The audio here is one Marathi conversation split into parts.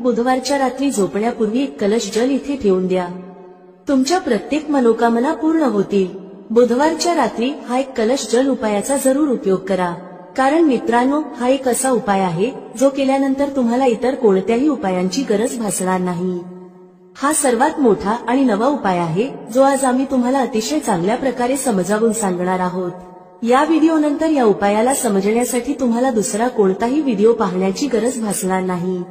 बुधवारच्या रात्री झोपण्यापूर्वी एक कलश जल इथे ठेवून द्या. तुमच्या प्रत्येक मनोकामना पूर्ण होतील. बुधवारच्या रात्री हा एक कलश जल उपायाचा जरूर उपयोग करा. कारण मित्रांनो, हा एक असा उपाय आहे जो केल्यानंतर तुम्हाला इतर कोणत्याही उपायांची गरज भासणार नाही. हा सर्वात मोठा आणि नवा उपाय आहे जो आज आम्ही तुम्हाला अतिशय चांगल्या प्रकारे समजावून सांगणार आहोत. या व्हिडिओनंतर या उपायाला समजण्यासाठी तुम्हाला दुसरा कोणताही व्हिडिओ पाहण्याची गरज भासणार नाही.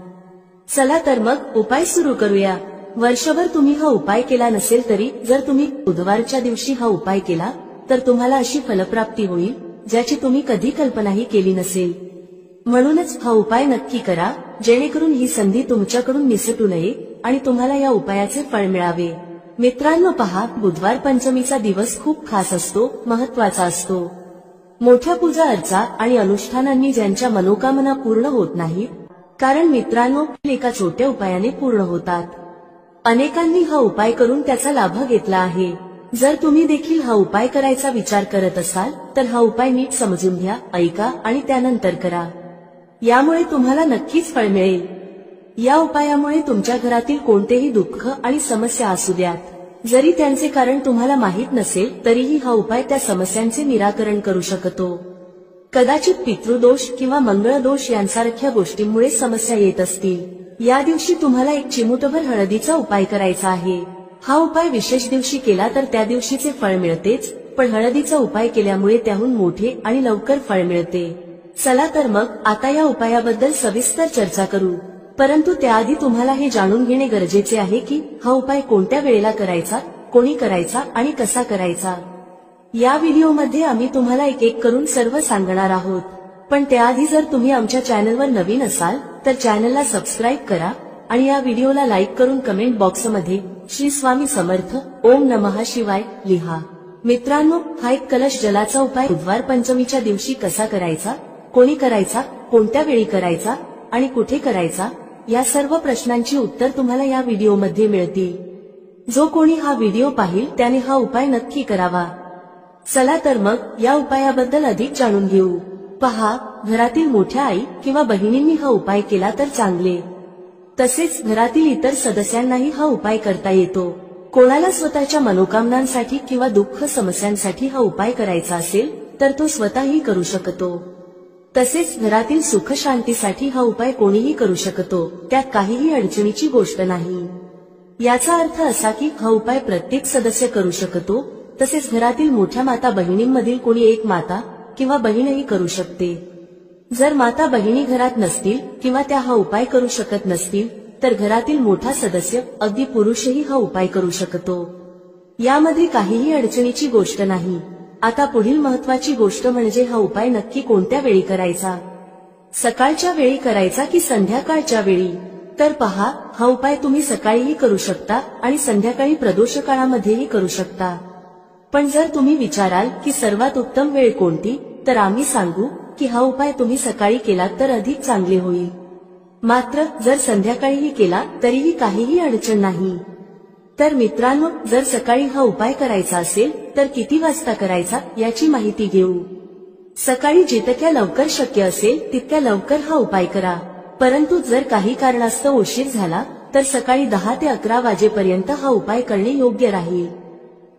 चला तर मग उपाय सुरू करूया. वर्षभर तुम्ही हा उपाय केला नसेल तरी जर तुम्ही बुधवारच्या दिवशी हा उपाय केला तर तुम्हाला अशी फलप्राप्ती होईल ज्याची तुम्ही कधी कल्पनाही केली नसेल. म्हणूनच हा उपाय नक्की करा, जेणेकरून ही संधी तुमच्याकडून निसटू नये आणि तुम्हाला या उपायाचे फळ मिळावे. मित्रांनो पहा, बुधवार पंचमीचा दिवस खूप खास असतो, महत्वाचा असतो. मोठ्या पूजा अर्चा आणि अनुष्ठानांनी ज्यांच्या मनोकामना पूर्ण होत नाहीत, कारण मित्रांनो एका छोट्या उपायाने पूर्ण होतात. अनेकांनी हा उपाय करून त्याचा लाभ घेतला आहे. जर तुम्ही देखील हा उपाय करायचा विचार करत असाल तर हा उपाय नीट समजून घ्या, ऐका आणि त्यानंतर करा. यामुळे तुम्हाला नक्कीच फळ मिळेल. या उपायामुळे तुमच्या घरातील कोणतेही दुःख आणि समस्या असू द्यात, जरी त्यांचे कारण तुम्हाला माहीत नसेल तरीही हा उपाय त्या समस्यांचे निराकरण करू शकतो. कदाचित पितृदोष किंवा मंगळदोष यांसारख्या गोष्टींमुळे समस्या येत असतील. या दिवशी तुम्हाला एक चिमूटभर हळदीचा उपाय करायचा आहे. हा उपाय विशेष दिवशी केला तर त्या दिवशीचे फळ मिळतेच, पण हळदीचा उपाय केल्यामुळे त्याहून मोठे आणि लवकर फळ मिळते. चला तर मग आता या उपायाबद्दल सविस्तर चर्चा करू. परंतु त्याआधी तुम्हाला हे जाणून घेणे गरजेचे आहे की हा उपाय कोणत्या वेळेला करायचा, कोणी करायचा आणि कसा करायचा. या व्हिडिओमध्ये आम्ही तुम्हाला एक एक करून सर्व सांगणार आहोत. पण त्याआधी जर तुम्ही आमच्या चॅनलवर नवीन असाल तर चॅनलला सबस्क्राईब करा आणि या व्हिडिओला लाईक करून कमेंट बॉक्समध्ये श्री स्वामी समर्थ, ओम नमः शिवाय लिहा. मित्रांनो, हा एक कलश जलाचा उपाय बुधवार पंचमीच्या दिवशी कसा करायचा, कोणी करायचा, कोणत्या वेळी करायचा आणि कुठे करायचा, या सर्व प्रश्नांची उत्तर तुम्हाला या व्हिडिओमध्ये मिळतील. जो कोणी हा व्हिडिओ पाहिल त्याने हा उपाय नक्की करावा. चला तर मग या उपायाबद्दल अधिक जाणून घेऊ. पहा, घरातील मोठ्या आई किंवा बहिणींनी हा उपाय केला तर चांगले. तसेच घरातील इतर सदस्यांनाही हा उपाय करता येतो. कोणाला स्वतःच्या मनोकामनांसाठी किंवा दुःख समस्यांसाठी हा उपाय करायचा असेल तर तो स्वतःही करू शकतो. तसेच घरातील सुख शांतीसाठी हा उपाय कोणीही करू शकतो, त्यात काहीही अडचणीची गोष्ट नाही. याचा अर्थ असा की हा उपाय प्रत्येक सदस्य करू शकतो. तसेच घरातील मोठ्या माता बहिणींमधील कोणी एक माता किंवा बहीणही करू शकते. जर माता बहिणी घरात नसतील किंवा त्या हा उपाय करू शकत नसतील तर घरातील मोठा सदस्य, अगदी पुरुषही हा उपाय करू शकतो. यामध्ये काहीही अडचणीची गोष्ट नाही. आता पुढील महत्वाची गोष्ट म्हणजे हा उपाय नक्की कोणत्या वेळी करायचा. सकाळच्या वेळी करायचा की संध्याकाळच्या वेळी. तर पहा, हा उपाय तुम्ही सकाळीही करू शकता आणि संध्याकाळी प्रदोष काळामध्येही करू शकता. पण जर तुम्ही विचाराल की सर्वात उत्तम वेळ कोणती, तर आम्ही सांगू की हा उपाय तुम्ही सकाळी केलात तर अधिक चांगले होईल. मात्र जर संध्याकाळीही केला तरीही काहीही अडचण नाही. तर मित्रांनो, जर सकाळी हा उपाय करायचा असेल तर किती वाजता करायचा याची माहिती घेऊ. सकाळी जितक्या लवकर शक्य असेल तितक्या लवकर हा उपाय करा. परंतु जर काही कारणास्तव उशीर झाला तर सकाळी 10 ते 11 वाजेपर्यंत हा उपाय करणे योग्य राहील.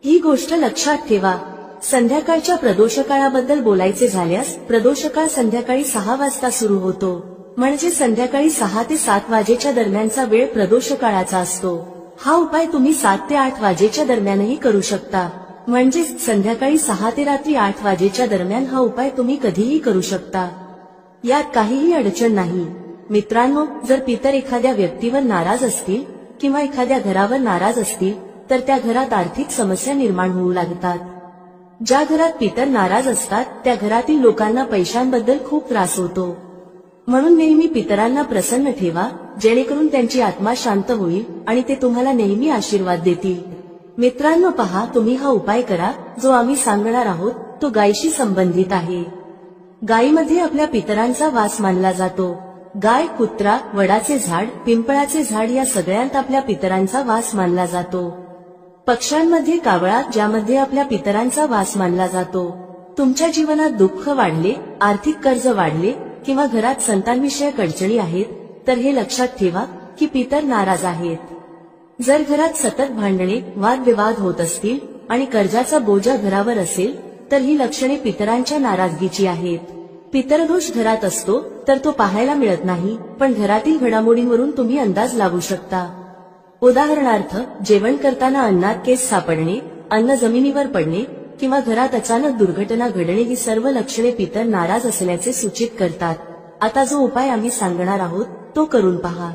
ही गोष्ट लक्षात ठेवा. संध्याकाळच्या प्रदोषकाळाबद्दल बोलायचे झाल्यास प्रदोषकाळ संध्याकाळी 6 वाजता सुरू होतो. म्हणजे संध्याकाळी 6 ते 7 वाजेच्या दरम्यानचा वेळ प्रदोषकाळाचा असतो. हा उपाय तुम्ही 7 ते 8 वाजेच्या दरम्यानही करू शकता. म्हणजे संध्याकाळी 6 ते रात्री 8 वाजेच्या दरम्यान हा उपाय तुम्ही कधीही करू शकता. यात काहीही अडचण नाही. मित्रांनो, जर पितर एखाद्या व्यक्तीवर नाराज असतील किंवा एखाद्या घरावर नाराज असतील तर त्या घरात आर्थिक समस्या निर्माण होऊ लागतात. ज्या घरात पितर नाराज असतात त्या घरातील लोकांना पैशांबद्दल खूप त्रास होतो. म्हणून नेहमी पितरांना प्रसन्न ठेवा, जेणेकरून त्यांची आत्मा शांत होईल आणि ते तुम्हाला नेहमी आशीर्वाद देतील. मित्रांनो पहा, तुम्ही हा उपाय करा जो आम्ही सांगणार आहोत तो गायीशी संबंधित आहे. गायीमध्ये आपल्या पितरांचा वास मानला जातो. गाय, कुत्रा, वडाचे झाड, पिंपळाचे झाड या सगळ्यांत आपल्या पितरांचा वास मानला जातो. पक्ष्यांमध्ये कावळा, ज्यामध्ये आपल्या पितरांचा वास मानला जातो. तुमच्या जीवनात दुःख वाढले, आर्थिक कर्ज वाढले किंवा घरात संतानविषयक अडचणी आहेत तर हे लक्षात ठेवा की पितर नाराज आहेत. जर घरात सतत भांडणे वादविवाद होत असतील आणि कर्जाचा बोजा घरावर असेल तर ही लक्षणे पितरांच्या नाराजगीची आहेत. पितरदोष घरात असतो तर तो पाहायला मिळत नाही, पण घरातील घडामोडींवरून तुम्ही अंदाज लावू शकता. उदाहरणार्थ, जेवण करताना अन्नात केस सापडणे, अन्न जमिनीवर पडणे किंवा घरात अचानक दुर्घटना घडणे ही सर्व लक्षणे पितर नाराज असल्याचे सूचित करतात. आता जो उपाय आम्ही सांगणार आहोत तो करून पहा.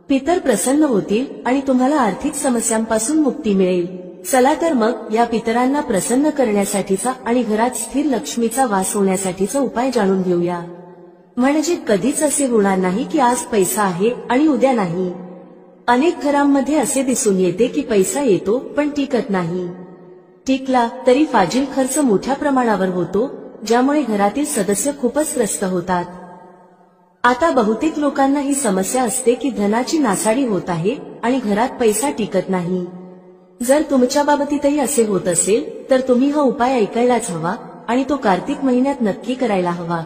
पितर प्रसन्न होतील आणि तुम्हाला आर्थिक समस्यांपासून मुक्ती मिळेल. चला तर मग या पितरांना प्रसन्न करण्यासाठीचा आणि घरात स्थिर लक्ष्मीचा वास होण्यासाठीचा उपाय जाणून घेऊया. म्हणजे कधीच असे होणार नाही की आज पैसा आहे आणि उद्या नाही. अनेक घरांमध्ये असे दिसून येते की पैसा येतो पण टिकत नाही. टिकला तरी फाजील खर्च मोठ्या प्रमाणावर होतो, ज्यामुळे घरातील सदस्य खूपच त्रस्त होतात. आता बहुतेक लोकांना ही समस्या असते की धनाची नासाडी होत आहे आणि घरात पैसा टिकत नाही. जर तुमच्या बाबतीतही असे होत असेल तर तुम्ही हा उपाय ऐकायलाच हवा आणि तो कार्तिक महिन्यात नक्की करायला हवा.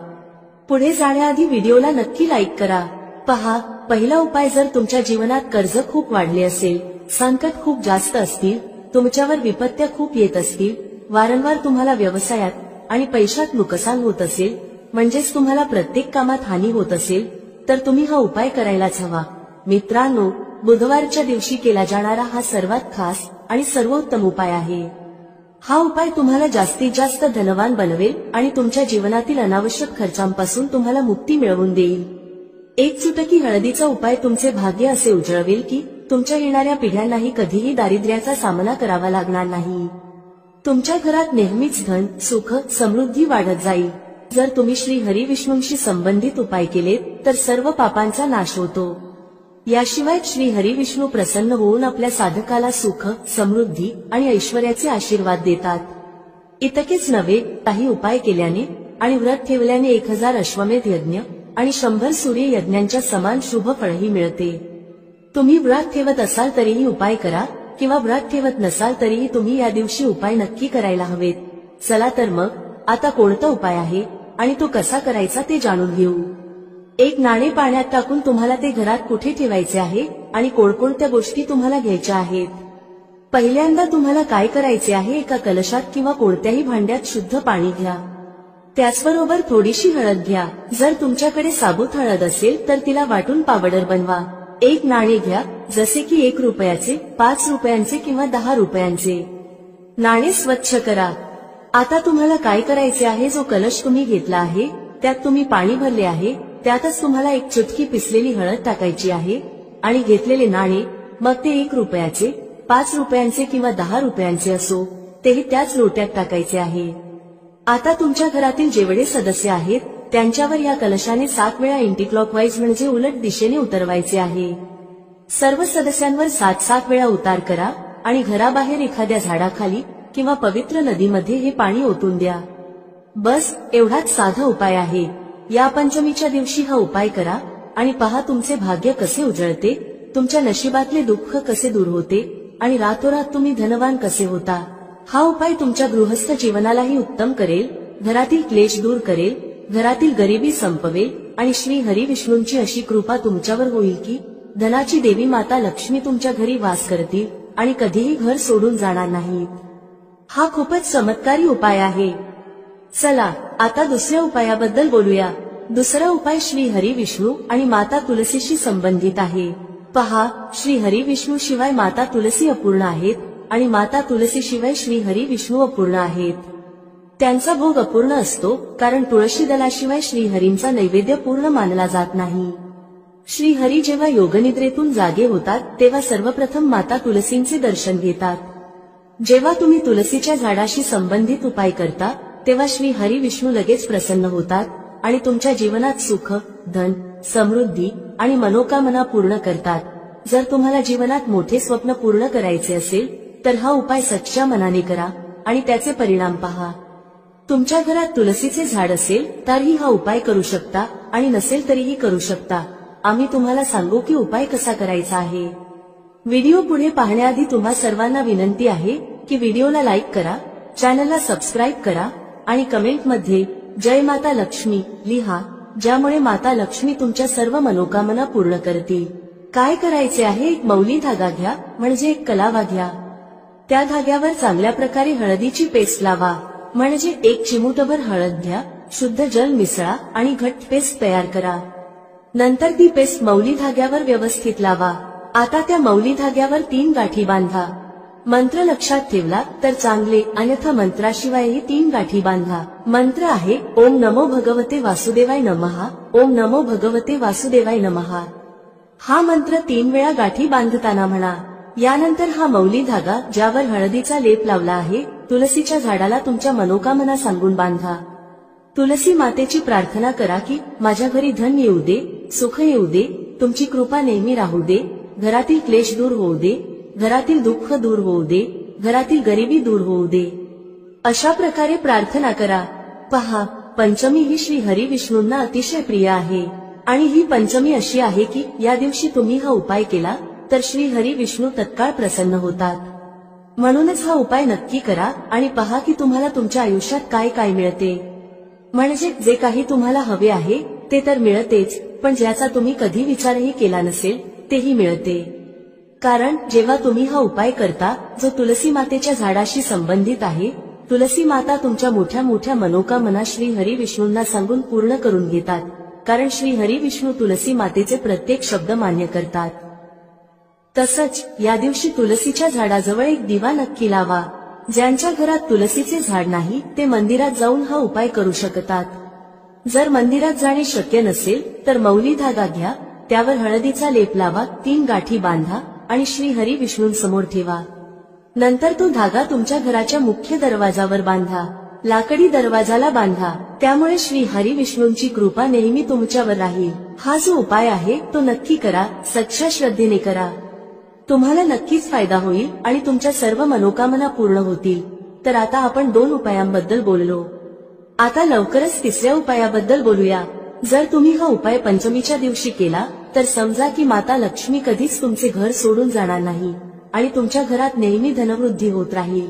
पुढे जाण्याआधी व्हिडिओला नक्की लाईक करा. पहा, पहिला उपाय, जर तुमच्या जीवनात कर्ज खूप वाढले असेल, संकट खूप जास्त असतील, तुमच्यावर विपत्त्या खूप येत असतील, वारंवार तुम्हाला व्यवसायात आणि पैशात नुकसान होत असेल, म्हणजेच तुम्हाला प्रत्येक कामात हानी होत असेल, तर तुम्ही हा उपाय करायलाच हवा. मित्रांनो, बुधवारच्या दिवशी केला जाणारा हा सर्वात खास आणि सर्वोत्तम उपाय आहे. हा उपाय तुम्हाला जास्तीत जास्त धनवान बनवेल आणि तुमच्या जीवनातील अनावश्यक खर्चांपासून तुम्हाला मुक्ती मिळवून देईल. एक चुटकी हळदीचा उपाय तुमचे भाग्य असे उजळवेल की तुमच्या येणाऱ्या पिढ्यांनाही कधीही दारिद्र्याचा सामना करावा लागणार नाही. तुमच्या घरात नेहमीच धन, सुख, समृद्धी वाढत जाईल. जर तुम्ही श्री हरी विष्णूंशी संबंधित उपाय केलेत तर सर्व पापांचा नाश होतो. याशिवाय श्री हरी विष्णू प्रसन्न होऊन आपल्या साधकाला सुख, समृद्धी आणि ऐश्वर्याचे आशीर्वाद देतात. इतकेच नव्हे, काही उपाय केल्याने आणि व्रत ठेवल्याने 1000 अश्वमेध यज्ञ आणि 100 सूर्य यज्ञांच्या समान शुभ फळही मिळते. तुम्ही व्रत ठेवत असाल तरीही उपाय करा किंवा व्रत ठेवत नसाल तरीही तुम्ही या दिवशी उपाय नक्की करायला हवेत. चला तर मग आता कोणता उपाय आहे आणि तो कसा करायचा ते जाणून घेऊ. एक नाणे पाण्यात टाकून तुम्हाला ते घरात कुठे ठेवायचे आहे आणि कोणकोणत्या गोष्टी तुम्हाला घ्यायच्या आहेत. पहिल्यांदा तुम्हाला काय करायचे आहे, एका कलशात किंवा कोणत्याही भांड्यात शुद्ध पाणी घ्या. त्याचबरोबर थोडीशी हळद घ्या. जर तुमच्याकडे साबूत हळद असेल तर तिला वाटून पावडर बनवा. एक नाणे घ्या, जसे की 1 रुपयाचे, 5 रुपयांचे किंवा 10 रुपयांचे. नाणे स्वच्छ करा. आता तुम्हाला काय करायचे आहे, जो कलश तुम्ही घेतला आहे त्यात तुम्ही पाणी भरले आहे, त्यातच तुम्हाला 1 चुटकी पिसलेली हळद टाकायची आहे आणि घेतलेले नाणे, मग ते 1 रुपयाचे, 5 रुपयांचे किंवा 10 रुपयांचे असो, तेही त्याच लोट्यात टाकायचे आहे. आता तुमच्या घरातील जेवढे सदस्य आहेत त्यांच्यावर या कलशाने 7 वेळा अँटीक्लॉकवाईज म्हणजे उलट दिशेने उतरवायचे आहे. सर्व सदस्यांवर 7-7 वेळा उतार करा आणि घराबाहेर एखाद्या झाडाखाली किंवा पवित्र नदीमध्ये हे पाणी ओतून द्या. बस, एवढाच साधा उपाय आहे. या पंचमीच्या दिवशी हा उपाय करा आणि पहा तुमचे भाग्य कसे उजळते, तुमच्या नशिबातले दुःख कसे दूर होते आणि रातोरात तुम्ही धनवान कसे होता. हा उपाय तुमच्या गृहस्थ जीवनालाही उत्तम करेल, घरातील क्लेश दूर करेल, घरातील गरिबी संपवेल आणि श्री हरी विष्णूंची अशी कृपा तुमच्यावर होईल की धनाची देवी माता लक्ष्मी तुमच्या घरी वास करतील आणि कधीही घर सोडून जाणार नाहीत. हा खूपच चमत्कारी उपाय आहे. चला आता दुसऱ्या उपायाबद्दल बोलूया. दुसरा उपाय श्री हरी विष्णू आणि माता तुलसीशी संबंधित आहे. पहा, श्री हरी विष्णू शिवाय माता तुलसी अपूर्ण आहेत आणि माता तुलसी शिवाय श्री हरी विष्णू अपूर्ण आहेत. त्यांचा भोग अपूर्ण असतो कारण तुळशी दलाशिवाय श्रीहरींचा नैवेद्य पूर्ण मानला जात नाही. श्रीहरी जेव्हा योगनिद्रेतून जागे होतात तेव्हा सर्वप्रथम माता तुलसींचे दर्शन घेतात. जेव्हा तुम्ही तुलसीच्या झाडाशी संबंधित उपाय करता तेव्हा श्री हरी विष्णू लगेच प्रसन्न होतात आणि तुमच्या जीवनात सुख, धन, समृद्धी आणि मनोकामना पूर्ण करतात. जर तुम्हाला जीवनात मोठे स्वप्न पूर्ण करायचे असेल तर हा उपाय सच्च्या मनाने करा आणि त्याचे परिणाम पहा. तुमच्या घरात तुलसीचे झाड असेल तरीही हा उपाय करू शकता आणि नसेल तरीही करू शकता. आम्ही तुम्हाला सांगू की उपाय कसा करायचा आहे. व्हिडिओ पुढे पाहण्याआधी तुम्हा सर्वांना विनंती आहे की व्हिडिओला लाईक करा, चॅनलला सबस्क्राईब करा आणि कमेंटमध्ये जय माता लक्ष्मी लिहा, ज्यामुळे माता लक्ष्मी तुमच्या सर्व मनोकामना पूर्ण करतील. काय करायचे आहे, एक मौली धागा घ्या म्हणजे एक कलावा घ्या. त्या धाग्यावर चांगल्या प्रकारे हळदीची पेस्ट लावा. म्हणजे एक चिमूटभर हळद घ्या, शुद्ध जल मिसळा आणि घट्ट पेस्ट तयार करा. नंतर ती पेस्ट मौली धाग्यावर व्यवस्थित लावा. आता त्या मौली धाग्यावर 3 गाठी बांधा. मंत्र लक्षात ठेवला तर चांगले, अन्यथा मंत्राशिवायही 3 गाठी बांधा. मंत्र आहे ओम नमो भगवते वासुदेवाय नमः, ओम नमो भगवते वासुदेवाय नमः. हा मंत्र 3 वेळा गाठी बांधताना म्हणा. यानंतर हा मौली धागा ज्यावर हळदीचा लेप लावला आहे, तुलसीच्या झाडाला तुमच्या मनोकामना सांगून बांधा. तुलसी मातेची प्रार्थना करा की माझ्या घरी धन येऊ दे, सुख येऊ दे, तुमची कृपा नेहमी राहू दे, घरातील क्लेश दूर होऊ दे, घरातील दुःख दूर होऊ दे, घरातील गरिबी दूर होऊ दे. अशा प्रकारे प्रार्थना करा. पहा, पंचमी ही श्री हरी विष्णूंना अतिशय प्रिय आहे आणि ही पंचमी अशी आहे की या दिवशी तुम्ही हा उपाय केला तर श्री हरी विष्णू तत्काळ प्रसन्न होतात. म्हणूनच हा उपाय नक्की करा आणि पहा की तुम्हाला तुमच्या आयुष्यात काय काय मिळते. म्हणजे जे काही तुम्हाला हवे आहे ते तर मिळतेच, पण ज्याचा तुम्ही कधी विचारही केला नसेल तेही मिळते. कारण जेव्हा तुम्ही हा उपाय करता जो तुलसी मातेच्या झाडाशी संबंधित आहे, तुलसी माता तुमच्या मोठ्या मोठ्या मनोकामना श्री हरी विष्णूंना सांगून पूर्ण करून घेतात. कारण श्री हरी विष्णू तुलसी मातेचे प्रत्येक शब्द मान्य करतात. तसंच या दिवशी तुलसीच्या झाडाजवळ एक दिवा नक्की लावा. ज्यांच्या घरात तुलसीचे झाड नाही ते मंदिरात जाऊन हा उपाय करू शकतात. जर मंदिरात जाणे शक्य नसेल तर मौली धागा घ्या, त्यावर हळदीचा लेप लावा, 3 गाठी बांधा आणि श्री हरी विष्णूंसमोर ठेवा. नंतर तो धागा तुमच्या घराच्या मुख्य दरवाजावर बांधा. लाकडी दरवाजाला बांधा. त्यामुळे श्री हरी विष्णूंची कृपा नेहमी तुमच्यावर राहील. हा जो उपाय आहे तो नक्की करा, सच्च्या श्रद्धेने करा. तुम्हाला नक्कीच फायदा होईल आणि तुमच्या सर्व मनोकामना पूर्ण होतील. तर आता आपण 2 उपायांबद्दल बोललो. आता लवकरच 3ऱ्या उपायाबद्दल बोलूया. जर तुम्ही हा उपाय पंचमीच्या दिवशी केला तर समजा की माता लक्ष्मी कधीच तुमचे घर सोडून जाणार नाही आणि तुमच्या घरात नेहमी धनवृद्धी होत राहील.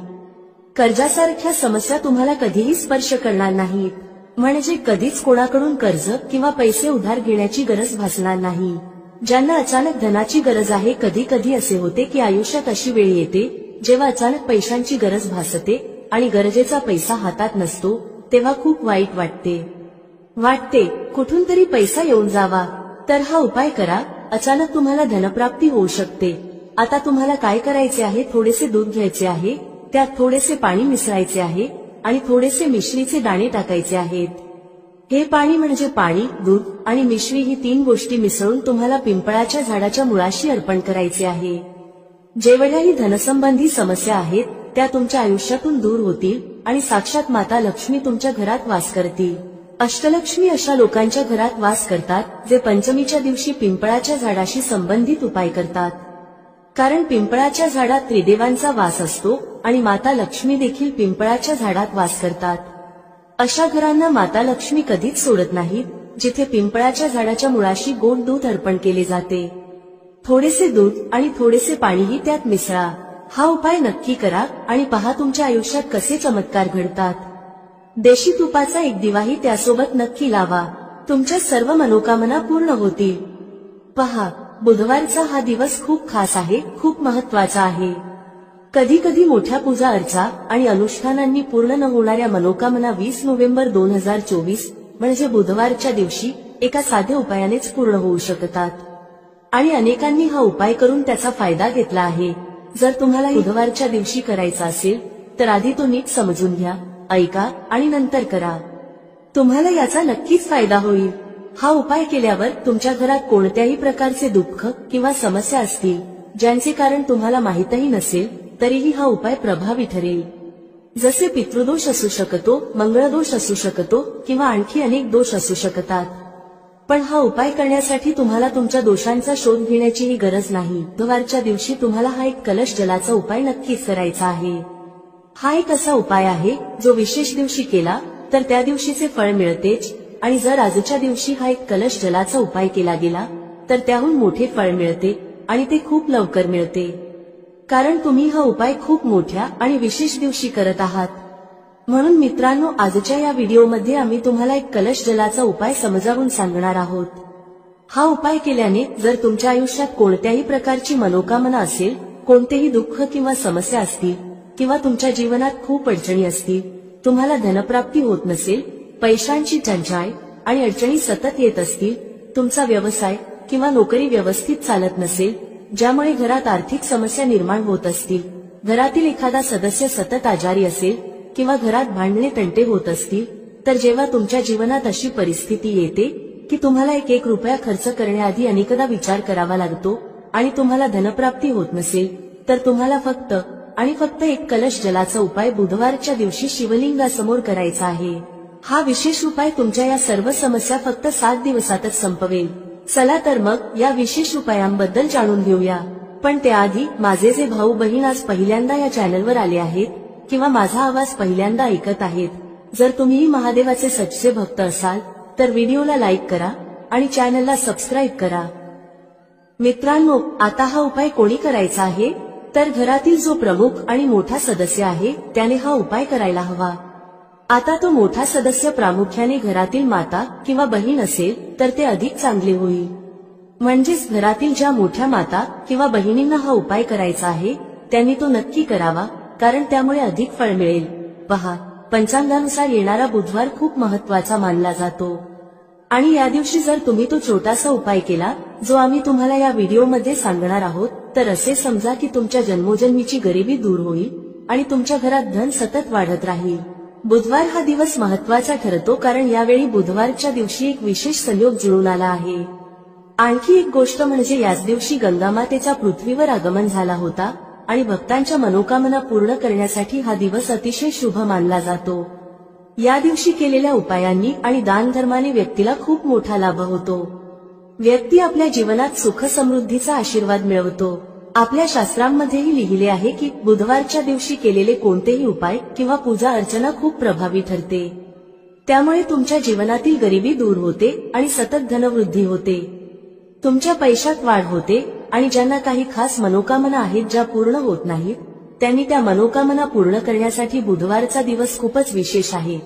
कर्जासारख्या समस्या तुम्हाला कधीही स्पर्श करणार नाहीत. म्हणजे कधीच कोणाकडून कर्ज किंवा पैसे उधार घेण्याची गरज भासणार नाही. ज्यांना अचानक धनाची गरज आहे, कधी कधी असे होते की आयुष्यात अशी वेळ येते जेव्हा अचानक पैशांची गरज भासते आणि गरजेचा पैसा हातात नसतो, तेव्हा खूप वाईट वाटते कुठून तरी पैसा येऊन जावा. तर हा उपाय करा, अचानक तुम्हाला धनप्राप्ती होऊ शकते. आता तुम्हाला काय करायचे आहे, थोडेसे दूध घ्यायचे आहे, त्यात थोडेसे पाणी मिसळायचे आहे आणि थोडेसे मिश्रीचे दाणे टाकायचे आहेत. हे पाणी म्हणजे पाणी, दूध आणि मिश्री ही 3 गोष्टी मिसळून तुम्हाला पिंपळाच्या झाडाच्या मुळाशी अर्पण करायचे आहे. जेवढ्याही धनसंबंधी समस्या आहेत त्या तुमच्या आयुष्यातून दूर होतील आणि साक्षात माता लक्ष्मी तुमच्या घरात वास करतील. अष्टलक्ष्मी अशा लोकांच्या घरात वास करतात जे पंचमीच्या दिवशी पिंपळाच्या झाडाशी संबंधित उपाय करतात. कारण पिंपळाच्या झाडात त्रिदेवांचा वास असतो आणि माता लक्ष्मी देखील पिंपळाच्या झाडात वास करतात. अशा घरांना माता लक्ष्मी कधीच सोडत नाहीत जिथे पिंपळाच्या झाडाच्या मुळाशी गोड दूध अर्पण केले जाते. थोडेसे दूध आणि थोडेसे पाणीही त्यात मिसळा. हा उपाय नक्की करा आणि पहा तुमच्या आयुष्यात कसे चमत्कार घडतात. देशी तुपाचा एक दिवाही त्यासोबत नक्की लावा. तुमच्या सर्व मनोकामना पूर्ण होतील. पहा, बुधवारचा हा दिवस खूप खास आहे, खूप महत्वाचा आहे. कधी कधी मोठ्या पूजा अर्चा आणि अनुष्ठानांनी पूर्ण न होणाऱ्या मनोकामना 20 नोव्हेंबर 2024 म्हणजे बुधवारच्या दिवशी एका साध्या उपायानेच पूर्ण होऊ शकतात. आणि अनेकांनी हा उपाय करून त्याचा फायदा घेतला आहे. जर तुम्हाला बुधवारच्या दिवशी करायचा असेल तर आधी तो नीट समजून घ्या, ऐका आणि नंतर करा. तुम्हाला याचा नक्कीच फायदा होईल. हा उपाय केल्यावर तुमच्या घरात कोणत्याही प्रकारचे दुःख किंवा समस्या असतील ज्यांचे कारण तुम्हाला माहीतही नसेल तरीही हा उपाय प्रभावी ठरेल. जसे पितृदोष असू शकतो, मंगळदोष असू शकतो किंवा आणखी अनेक दोष असू शकतात. पण हा उपाय करण्यासाठी तुम्हाला तुमच्या दोषांचा शोध घेण्याचीही गरज नाही. बुधवारच्या दिवशी तुम्हाला हा एक कलश जलाचा उपाय नक्कीच करायचा आहे. हा एक असा उपाय आहे जो विशेष दिवशी केला तर त्या दिवशीचे फळ मिळतेच, आणि जर आजच्या दिवशी हा एक कलश जलाचा उपाय केला गेला तर त्याहून मोठे फळ मिळते आणि ते खूप लवकर मिळते. कारण तुम्ही हा उपाय खूप मोठ्या आणि विशेष दिवशी करत आहात. म्हणून मित्रांनो, आजच्या या व्हिडिओमध्ये आम्ही तुम्हाला एक कलश जलाचा उपाय समजावून सांगणार आहोत. हा उपाय केल्याने जर तुमच्या आयुष्यात कोणत्याही प्रकारची मनोकामना असेल, कोणतेही दुःख किंवा समस्या असतील किंवा तुमच्या जीवनात खूप अडचणी असतील, तुम्हाला धनप्राप्ती होत नसेल, पैशांची टंचाई आणि अडचणी सतत येत असतील, तुमचा व्यवसाय किंवा नोकरी व्यवस्थित चालत नसेल, ज्यामुळे घरात आर्थिक समस्या निर्माण होत असतील, घरातील एखादा सदस्य सतत आजारी असेल किंवा घरात भांडणे तंटे होत असतील, तर जेव्हा तुमच्या जीवनात अशी परिस्थिती येते की तुम्हाला एक रुपया खर्च करण्याआधी अनेकदा विचार करावा लागतो आणि तुम्हाला धनप्राप्ती होत नसेल, तर तुम्हाला फक्त आणि फक्त एक कलश जलाचा उपाय बुधवारच्या दिवशी शिवलिंगासमोर करायचा आहे. हा विशेष उपाय तुमच्या या सर्व समस्या फक्त 7 दिवसातच संपवेल. चला तर मग या विशेष उपायांबद्दल जाणून घेऊया. पण त्याआधी माझे जे भाऊ बहीण आज पहिल्यांदा या चॅनलवर आले आहेत किंवा माझा आवाज पहिल्यांदा ऐकत आहेत, जर तुम्हीही महादेवाचे सच्चे भक्त असाल तर व्हिडिओला लाईक करा आणि चॅनलला सबस्क्राईब करा. मित्रांनो, आता हा उपाय कोणी करायचा आहे, तर घरातील जो प्रमुख आणि मोठा सदस्य आहे त्याने हा उपाय करायला हवा. आता तो मोठा सदस्य प्रामुख्याने घरातील माता किंवा बहीण असेल तर ते अधिक चांगले होईल. म्हणजेच घरातील ज्या मोठ्या माता किंवा बहिणींना हा उपाय करायचा आहे त्यांनी तो नक्की करावा, कारण त्यामुळे अधिक फळ मिळेल. पहा, पंचांगानुसार येणारा बुधवार खूप महत्वाचा मानला जातो आणि या दिवशी जर तुम्ही तो छोटासा उपाय केला जो आम्ही तुम्हाला या व्हिडिओमध्ये सांगणार आहोत, तर असे समजा की तुमच्या जन्मोजन्मीची गरिबी दूर होईल आणि तुमच्या घरात धन सतत वाढत राहील. बुधवार हा दिवस महत्वाचा ठरतो कारण यावेळी बुधवारच्या दिवशी एक विशेष संयोग जुळून आला आहे. आणखी एक गोष्ट म्हणजे याच दिवशी गंगामातेचा पृथ्वीवर आगमन झाला होता आणि भक्तांच्या मनोकामना पूर्ण करण्यासाठी हा दिवस अतिशय शुभ मानला जातो. या दिवशी केलेल्या उपायांनी आणि दानधर्माने व्यक्तीला खूप मोठा लाभ होतो. व्यक्ती आपल्या जीवनात सुख समृद्धीचा आशीर्वाद मिळवतो. आपल्या शास्त्रांमध्येही लिहिले आहे की बुधवारच्या दिवशी केलेले कोणतेही उपाय किंवा पूजा अर्चना खूप प्रभावी ठरते. त्यामुळे तुमच्या जीवनातील गरिबी दूर होते आणि सतत धनवृद्धी होते. तुमच्या पैशात वाढ होते आणि ज्यांना काही खास मनोकामना आहेत ज्या पूर्ण होत नाहीत, त्यांनी त्या मनोकामना पूर्ण करण्यासाठी बुधवारचा दिवस खूपच विशेष आहे.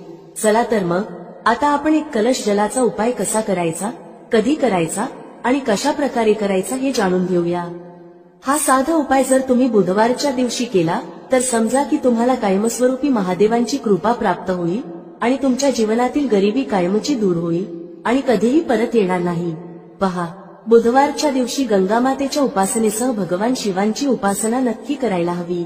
चला तर मग आता आपण एक कलश जलाचा उपाय कसा करायचा, कधी करायचा आणि कशा प्रकारे करायचा हे जाणून घेऊया. हा साधा उपाय जर तुम्ही बुधवारच्या दिवशी केला तर समजा की तुम्हाला कायमस्वरूपी महादेवांची कृपा प्राप्त होईल आणि तुमच्या जीवनातील गरिबी कायमची दूर होईल आणि कधीही परत येणार नाही. पहा, बुधवारच्या दिवशी गंगामातेच्या उपासनेसह भगवान शिवांची उपासना नक्की करायला हवी,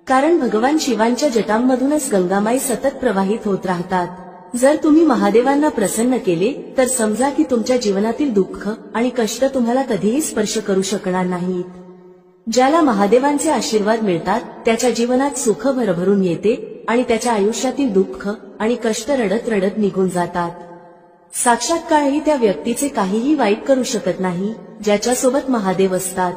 कारण भगवान शिवांच्या जटांमधूनच गंगामाई सतत प्रवाहित होत राहतात. जर तुम्ही महादेवांना प्रसन्न केले तर समजा की तुमच्या जीवनातील दुःख आणि कष्ट तुम्हाला कधीही स्पर्श करू शकणार नाहीत. ज्याला महादेवांचे आशीर्वाद मिळतात त्याच्या जीवनात सुख भरभरून येते आणि त्याच्या आयुष्यातील दुःख आणि कष्ट रडत रडत निघून जातात. साक्षात काळही त्या व्यक्तीचे काहीही वाईट करू शकत नाही ज्याच्यासोबत महादेव असतात.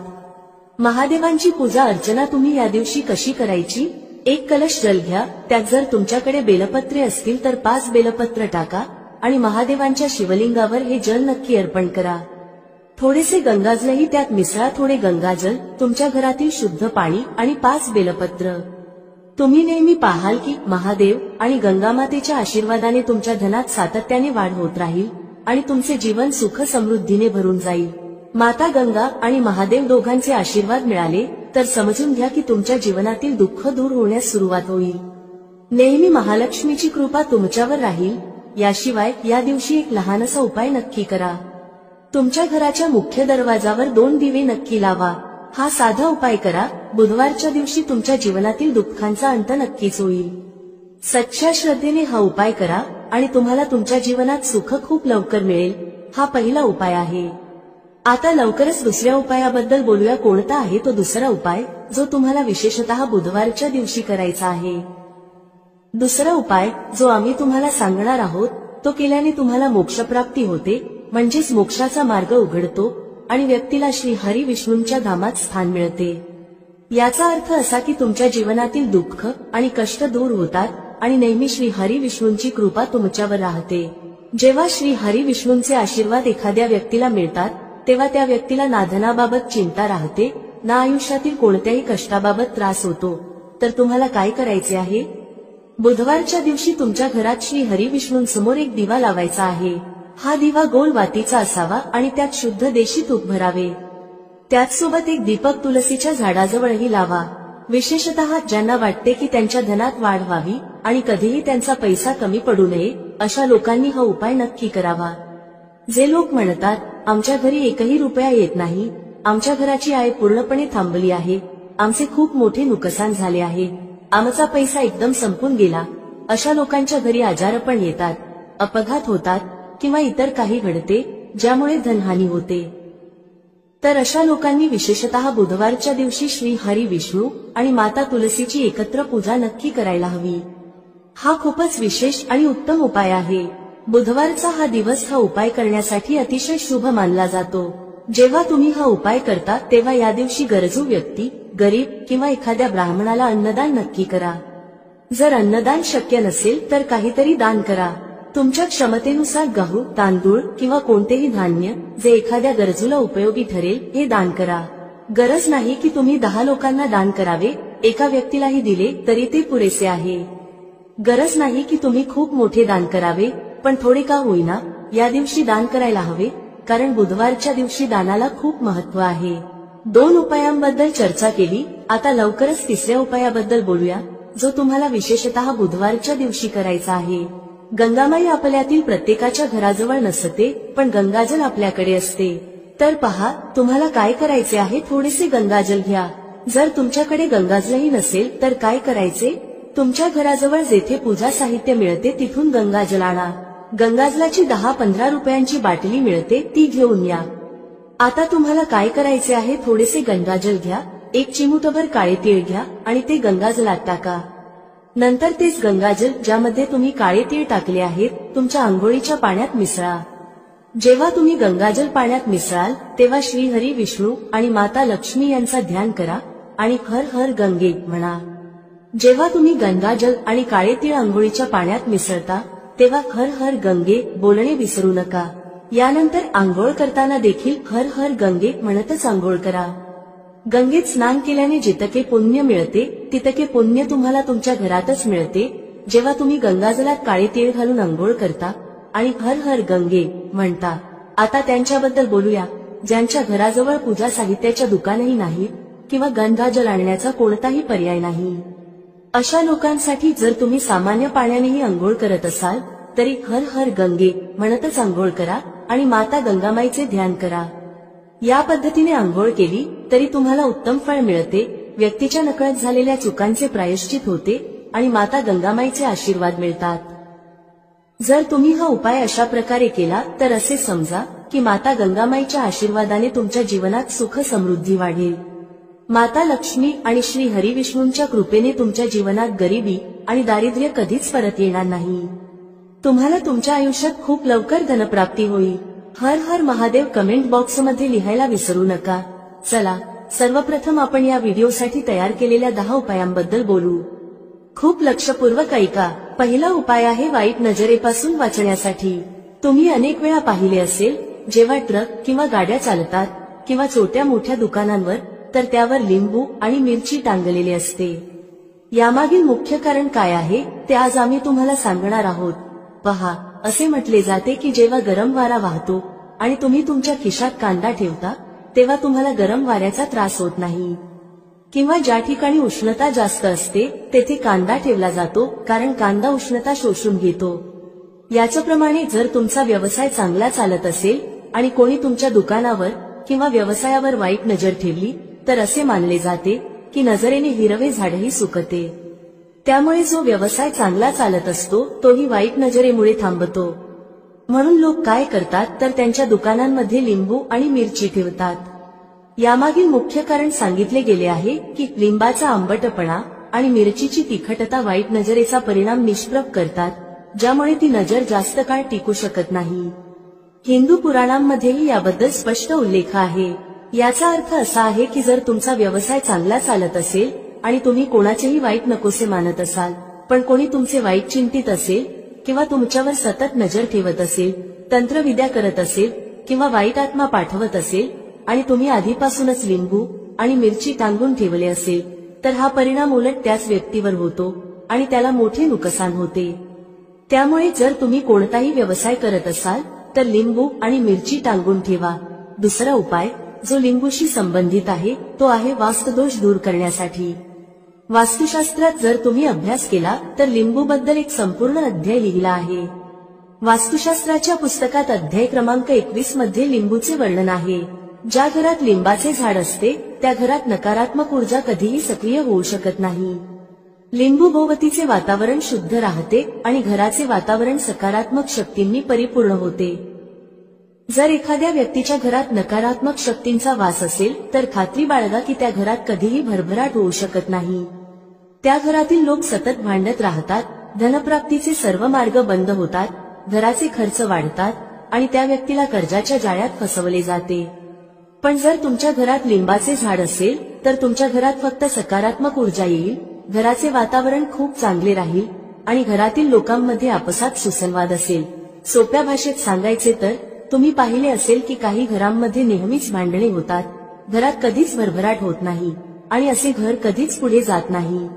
महादेवांची पूजा अर्चना तुम्ही या दिवशी कशी करायची? एक कलश जल घ्या, त्यात जर तुमच्याकडे बेलपत्रे असतील तर 5 बेलपत्र टाका आणि महादेवांच्या शिवलिंगावर हे जल नक्की अर्पण करा. थोडेसे गंगाजलही त्यात मिसळा. थोडे गंगाजल, तुमच्या घरातील शुद्ध पाणी आणि 5 बेलपत्र. तुम्ही नेहमी पाहाल की महादेव आणि गंगामातेच्या आशीर्वादाने तुमच्या धनात सातत्याने वाढ होत राहील आणि तुमचे जीवन सुख समृद्धीने भरून जाईल. माता गंगा आणि महादेव दोघांचे आशीर्वाद मिळाले तर समजून घ्या की तुमच्या जीवनातील दुःख दूर होण्यास सुरुवात होईल. नेहमी महालक्ष्मीची कृपा तुमच्यावर राहील. याशिवाय या दिवशी एक लहानसा उपाय नक्की करा. तुमच्या घराच्या मुख्य दरवाजावर 2 दिवे नक्की लावा. हा साधा उपाय करा. बुधवारच्या दिवशी तुमच्या जीवनातील दुःखांचा अंत नक्कीच होईल. सच्च्या श्रद्धेने हा उपाय करा आणि तुम्हाला तुमच्या जीवनात सुख खूप लवकर मिळेल. हा पहिला उपाय आहे. आता लवकरच दुसऱ्या उपायाबद्दल बोलूया. कोणता आहे तो दुसरा उपाय जो तुम्हाला विशेषतः बुधवारच्या दिवशी करायचा आहे? दुसरा उपाय जो आम्ही तुम्हाला सांगणार आहोत तो केल्याने तुम्हाला मोक्षप्राप्ती होते, म्हणजेच मोक्षाचा मार्ग उघडतो आणि व्यक्तीला श्री हरी विष्णूंच्या धामात स्थान मिळते. याचा अर्थ असा की तुमच्या जीवनातील दुःख आणि कष्ट दूर होतात आणि नेहमी श्री हरी विष्णूंची कृपा तुमच्यावर राहते. जेव्हा श्री हरी विष्णूंचे आशीर्वाद एखाद्या व्यक्तीला मिळतात तेव्हा त्या व्यक्तीला ना धनाबाबत चिंता राहते, ना आयुष्यातील कोणत्याही कष्टाबाबत त्रास होतो. तर तुम्हाला काय करायचे आहे? बुधवारच्या दिवशी तुमच्या घरात श्री हरी विष्णूंसमोर एक दिवा लावायचा आहे. हा दिवा गोल वातीचा असावा आणि त्यात शुद्ध देशी तूप भरावे. त्याचसोबत एक दीपक तुलसीच्या झाडाजवळही लावा. विशेषतः ज्यांना वाटते की त्यांच्या धनात वाढ व्हावी आणि कधीही त्यांचा पैसा कमी पडू नये अशा लोकांनी हा उपाय नक्की करावा. जे लोक म्हणतात आमच्या घरी एकही रुपया येत नाही, आमच्या घराची आय पूर्णपणे थांबली आहे, आमचे खूप मोठे नुकसान झाले आहे, आमचा पैसा एकदम संपून गेला, अशा लोकांच्या घरी आजार पण येतात, अपघात होतात किंवा इतर काही घडते ज्यामुळे धनहानी होते. तर अशा लोकांनी विशेषतः बुधवारच्या दिवशी श्री हरी विष्णू आणि माता तुलसीची एकत्र पूजा नक्की करायला हवी. हा खूपच विशेष आणि उत्तम उपाय आहे. बुधवारचा हा दिवस हा उपाय करण्यासाठी अतिशय शुभ मानला जातो. जेव्हा तुम्ही हा उपाय करता तेव्हा या दिवशी गरजू व्यक्ती, गरीब किंवा एखाद्या ब्राह्मणाला अन्नदान नक्की करा. जर अन्नदान शक्य नसेल तर काहीतरी दान करा. तुमच्या क्षमतेनुसार गहू, तांदूळ किंवा कोणतेही धान्य जे एखाद्या गरजूला उपयोगी ठरेल हे दान करा. गरज नाही की तुम्ही 10 लोकांना दान करावे, एका व्यक्तीलाही दिले तरी ते पुरेसे आहे. गरज नाही की तुम्ही खूप मोठे दान करावे, पण थोडे का होईना या दिवशी दान करायला हवे, कारण बुधवारच्या दिवशी दानाला खूप महत्त्व आहे. 2 उपायांबद्दल चर्चा केली, आता लवकरच तिसऱ्या उपायाबद्दल बोलूया, जो तुम्हाला विशेषतः बुधवारच्या दिवशी करायचा आहे. गंगामाई आपल्यातील प्रत्येकाच्या घराजवळ नसते, पण गंगाजल आपल्याकडे असते. तर पहा, तुम्हाला काय करायचे आहे, थोडेसे गंगाजल घ्या. जर तुमच्याकडे गंगाजलही नसेल तर काय करायचे, तुमच्या घराजवळ जेथे पूजा साहित्य मिळते तिथून गंगाजल आणा. गंगाजलाची 10-15 रुपयांची बाटली मिळते, ती घेऊन या. आता तुम्हाला काय करायचे आहे, थोडेसे गंगाजल घ्या, 1 चिमूटभर काळे तीळ घ्या आणि ते गंगाजलात टाका. नंतर तेच गंगाजल ज्यामध्ये तुम्ही काळे तीळ टाकले आहेत तुमच्या आंघोळीच्या पाण्यात मिसळा. जेव्हा तुम्ही गंगाजल पाण्यात मिसळाल तेव्हा श्री हरी विष्णू आणि माता लक्ष्मी यांचा ध्यान करा आणि हर हर गंगे म्हणा. जेव्हा तुम्ही गंगाजल आणि काळे तीळ आंघोळीच्या पाण्यात मिसळता तेव्हा हर हर गंगे बोलणे विसरू नका. यानंतर आंघोळ करताना देखील हर हर गंगे म्हणतच आंघोळ करा. गंगेत स्नान केल्याने जितके पुण्य मिळते तितके पुण्य तुम्हाला तुमच्या घरातच मिळते. जेव्हा तुम्ही गंगाजलात काळे तीळ घालून आंघोळ करता आणि हर हर गंगे म्हणता. आता त्यांच्याबद्दल बोलूया ज्यांच्या घराजवळ पूजा साहित्याच्या दुकानही नाही किंवा गंगाजल आणण्याचा कोणताही पर्याय नाही. अशा लोकांसाठी जर तुम्ही सामान्य पाण्यानेही आंघोळ करत असाल तरी हर हर गंगे म्हणतच आंघोळ करा आणि माता गंगामाईचे ध्यान करा. या पद्धतीने आंघोळ केली तरी तुम्हाला उत्तम फळ मिळते, व्यक्तीच्या नकळत झालेल्या चुकांचे प्रायश्चित होते आणि माता गंगामाईचे आशीर्वाद मिळतात. जर तुम्ही हा उपाय अशा प्रकारे केला तर असे समजा की माता गंगामाईच्या आशीर्वादाने तुमच्या जीवनात सुख समृद्धी वाढेल. माता लक्ष्मी आणि श्री हरिविष्णूंच्या कृपेने तुमच्या जीवनात गरिबी आणि दारिद्र्य कधीच परत येणार नाही. तुम्हाला तुमच्या आयुष्यात खूप लवकर धनप्राप्ती होईल. हर हर महादेव कमेंट बॉक्समध्ये लिहायला विसरू नका. चला, सर्वप्रथम आपण या व्हिडिओसाठी तयार केलेल्या 10 उपायांबद्दल बोलू. खूप लक्षपूर्वक ऐका. पहिला उपाय आहे वाईट नजरेपासून वाचण्यासाठी. तुम्ही अनेक वेळा पाहिले असेल जेव्हा ट्रक किंवा गाड्या चालतात किंवा छोट्या मोठ्या दुकानांवर तर त्यावर लिंबू आणि मिरची टांगलेली असते. यामागील मुख्य कारण काय आहे ते आज आम्ही तुम्हाला सांगणार आहोत. पहा, असे म्हटले जाते की जेव्हा गरम वारा वाहतो आणि तुम्ही तुमच्या खिशात कांदा ठेवता तेव्हा तुम्हाला गरम वाऱ्याचा त्रास होत नाही. किंवा ज्या ठिकाणी उष्णता जास्त असते तेथे कांदा ठेवला जातो कारण कांदा उष्णता शोषून घेतो. याच्याप्रमाणे जर तुमचा व्यवसाय चांगला चालत असेल आणि कोणी तुमच्या दुकानावर किंवा व्यवसायावर वाईट नजर ठेवली तर असे मानले जाते की नजरेने हिरवे झाडही सुकते. त्यामुळे जो व्यवसाय चांगला चालत असतो तोही वाईट नजरेमुळे थांबतो. म्हणून लोक काय करतात तर त्यांच्या दुकानांमध्ये लिंबू आणि मिरची ठेवतात. यामागील मुख्य कारण सांगितले गेले आहे की लिंबाचा आंबटपणा आणि मिरचीची तिखटता वाईट नजरेचा परिणाम निष्प्रभ करतात, ज्यामुळे ती नजर जास्त काळ टिकू शकत नाही. हिंदू पुराणांमध्येही याबद्दल स्पष्ट उल्लेख आहे. याचा अर्थ असा आहे की जर तुमचा व्यवसाय चांगला चालत असेल आणि तुम्ही कोणाचेही वाईट नकोसे मानत असाल, पण कोणी तुमचे वाईट चिंतित असेल किंवा तुमच्यावर सतत नजर ठेवत असेल, तंत्रविद्या करत असेल किंवा वाईट आत्मा पाठवत असेल आणि तुम्ही आधीपासूनच लिंबू आणि मिरची टांगून ठेवले असेल तर हा परिणाम उलट त्याच व्यक्तीवर होतो आणि त्याला मोठे नुकसान होते. त्यामुळे जर तुम्ही कोणताही व्यवसाय करत असाल तर लिंबू आणि मिरची टांगून ठेवा. दुसरा उपाय जो लिंबूशी संबंधित आहे तो आहे वास्तुदोष दूर करण्यासाठी. वास्तुशास्त्रात जर तुम्ही अभ्यास केला तर लिंबूबद्दल एक संपूर्ण अध्याय लिहिला आहे. वास्तुशास्त्राच्या पुस्तकात अध्याय क्रमांक 21 मध्ये लिंबूचे वर्णन आहे. ज्या घरात लिंबाचे झाड असते त्या घरात नकारात्मक ऊर्जा कधीही सक्रिय होऊ शकत नाही. लिंबू भोवतीचे वातावरण शुद्ध राहते आणि घराचे वातावरण सकारात्मक शक्तींनी परिपूर्ण होते. जर एखाद्या व्यक्तीच्या घरात नकारात्मक शक्तींचा वास असेल तर खात्री बाळगा की त्या घरात कधीही भरभराट होऊ शकत नाही. त्या घरातील लोक सतत भांडत राहतात, धनप्राप्तीचे सर्व मार्ग बंद होतात, घराचे खर्च वाढतात आणि त्या व्यक्तीला कर्जाच्या जाळ्यात फसवले जाते. पण जर तुमच्या घरात लिंबाचे झाड असेल तर तुमच्या घरात फक्त सकारात्मक ऊर्जा येईल, घराचे वातावरण खूप चांगले राहील आणि घरातील लोकांमध्ये आपसात सुसंवाद असेल. सोप्या भाषेत सांगायचे तर तुम्ही पाहिले असेल की काही घरांमध्ये नेहमीच भांडणे होतात, घरात कधीच भरभराट होत नाही आणि असे घर कधीच पुढे जात नाही.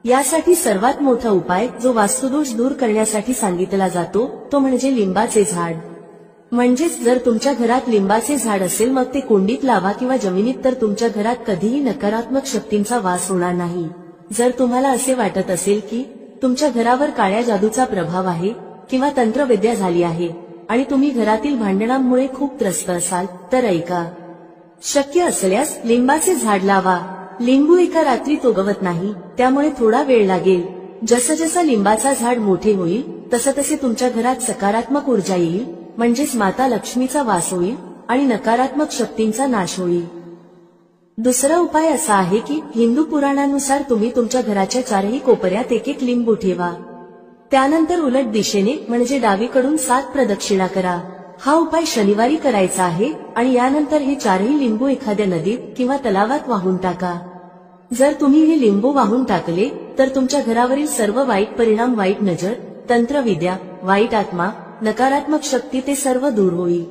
यासाठी सर्वात मोठा उपाय जो वास्तुदोष दूर करण्यासाठी सांगितला जातो तो म्हणजे लिंबाचे झाड. म्हणजेच जर तुमच्या घरात लिंबाचे झाड असेल मग ते कुंडीत लावा किंवा जमिनीत, तर तुमच्या घरात कधीही नकारात्मक शक्तींचा वास होणार नाही. जर तुम्हाला असे वाटत असेल की तुमच्या घरावर काळ्या जादूचा प्रभाव आहे किंवा तंत्रविद्या झाली आहे आणि तुम्ही घरातील भांडणांमुळे खूप त्रस्त असाल तर ऐका. शक्य असल्यास लिंबाचे झाड लावा. लिंबू एका रात्रीत उगवत नाही, त्यामुळे थोडा वेळ लागेल. जसं जसं लिंबाचा झाड मोठे होईल तसे तसे तुमच्या घरात सकारात्मक ऊर्जा येईल, म्हणजेच माता लक्ष्मीचा वास होईल आणि नकारात्मक शक्तींचा नाश होईल. दुसरा उपाय असा आहे की हिंदू पुराणानुसार तुम्ही तुमच्या घराच्या चारही कोपऱ्यात एक एक लिंबू ठेवा. त्यानंतर उलट दिशेने म्हणजे डावीकडून 7 प्रदक्षिणा करा. हा उपाय शनिवारी करायचा आहे आणि यानंतर हे चारही लिंबू एखाद्या नदीत किंवा तलावात वाहून टाका. जर तुम्ही हे लिंबू वाहून टाकले तर तुमच्या घरावरील सर्व वाईट परिणाम, वाईट नजर, तंत्रविद्या, वाईट आत्मा, नकारात्मक शक्ती ते सर्व दूर होईल.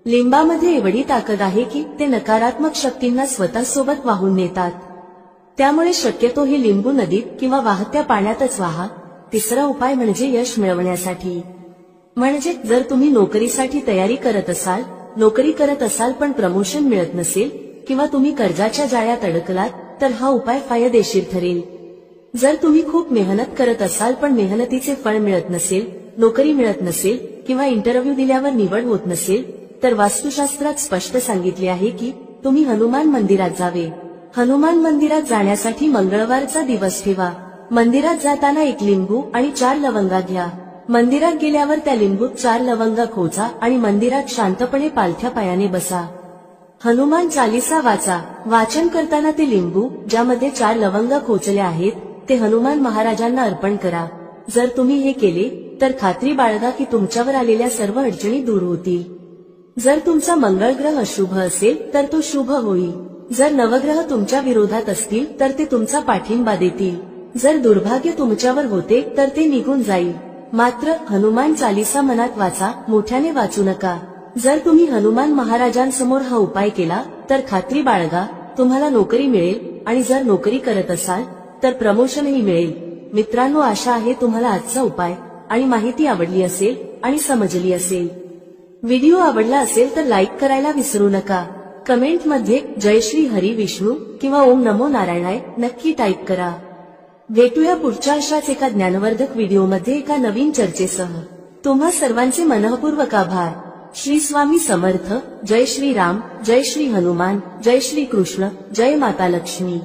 लिंबामध्ये एवढी ताकद आहे की ते नकारात्मक शक्तींना स्वतःसोबत वाहून नेतात. त्यामुळे शक्यतो हे लिंबू नदीत किंवा वाहत्या पाण्यातच वाहा. तिसरा उपाय म्हणजे यश मिळवण्यासाठी. म्हणजे जर तुम्ही नोकरीसाठी तयारी करत असाल पण प्रमोशन मिळत नसेल किंवा तुम्ही कर्जाच्या जाळ्यात अडकलात तर हा उपाय फायदेशीर ठरेल. जर तुम्ही खूप मेहनत करत असाल पण मेहनतीचे फळ मिळत नसेल, नोकरी मिळत नसेल किंवा इंटरव्ह्यू दिल्यावर निवड होत नसेल तर वास्तुशास्त्रात स्पष्ट सांगितले आहे की तुम्ही हनुमान मंदिरात जावे. हनुमान मंदिरात जाण्यासाठी मंगळवारचा दिवस ठेवा. मंदिरात जाताना 1 लिंबू आणि 4 लवंगा घ्या. मंदिरात गेल्यावर त्या लिंबूत 4 लवंगा खोचा आणि मंदिरात शांतपणे पालथ्या पायाने बसा. हनुमान चालीसा वाचा. वाचन करताना ते लिंबू ज्यामध्ये 4 लवंगा खोचल्या आहेत ते हनुमान महाराजांना अर्पण करा. जर तुम्ही हे केले तर खात्री बाळगा की तुमच्यावर आलेल्या सर्व अडचणी दूर होतील. जर तुमचा मंगळ ग्रह अशुभ असेल तर तो शुभ होईल. जर नवग्रह तुमच्या विरोधात असतील तर ते तुमचा पाठिंबा देतील. जर दुर्भाग्य तुमच्यावर होते तर ते निघून जाईल. मात्र हनुमान चालीसा मनात वाचा, मोठ्याने वाचू नका. जर तुम्ही हनुमान महाराजांसमोर हा उपाय केला तर खात्री बाळगा तुम्हाला नोकरी मिळेल आणि जर नोकरी करत असाल तर प्रमोशनही मिळेल. मित्रांनो, आशा आहे तुम्हाला आजचा उपाय आणि माहिती आवडली असेल आणि समजली असेल. व्हिडिओ आवडला असेल तर लाईक करायला विसरू नका. कमेंटमध्ये जय श्री हरी विष्णू किंवा ओम नमो नारायणाय नक्की टाईप करा. भेटूया पुढच्या अशाच एका ज्ञानवर्धक व्हिडिओमध्ये एका नवीन चर्चेसह. तुम्हा सर्वांचे मनःपूर्वक आभार. श्री स्वामी समर्थ. जय श्री राम, जय श्री हनुमान, जय श्री कृष्ण, जय माता लक्ष्मी.